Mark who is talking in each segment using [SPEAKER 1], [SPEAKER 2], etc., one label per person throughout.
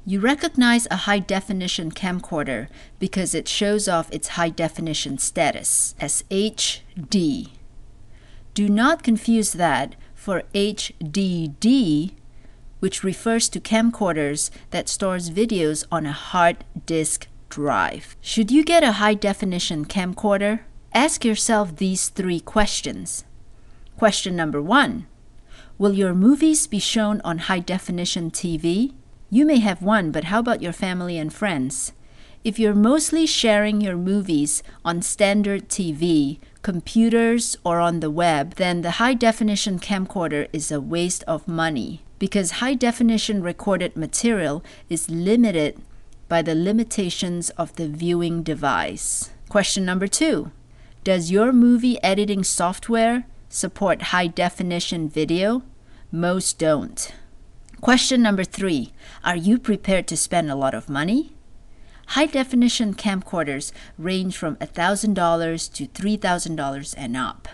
[SPEAKER 1] You recognize a high-definition camcorder because it shows off its high-definition status as HD. Do not confuse that for HDD, which refers to camcorders that stores videos on a hard disk drive. Should you get a high-definition camcorder? Ask yourself these 3 questions. Question number 1. Will your movies be shown on high-definition TV? You may have one, but how about your family and friends? If you're mostly sharing your movies on standard TV, computers, or on the web, then the high-definition camcorder is a waste of money because high-definition recorded material is limited by the limitations of the viewing device. Question number 2. Does your movie editing software support high-definition video? Most don't. Question number 3. Are you prepared to spend a lot of money? High-definition camcorders range from $1,000 to $3,000 and up.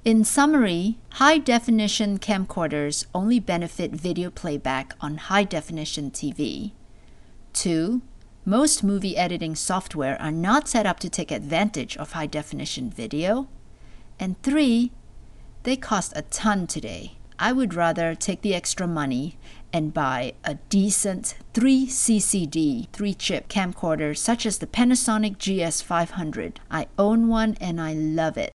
[SPEAKER 1] In summary, high-definition camcorders only benefit video playback on high-definition TV. 2. Most movie editing software are not set up to take advantage of high-definition video. And 3. They cost a ton today. I would rather take the extra money and buy a decent 3CCD 3-chip camcorder such as the Panasonic GS500. I own one and I love it.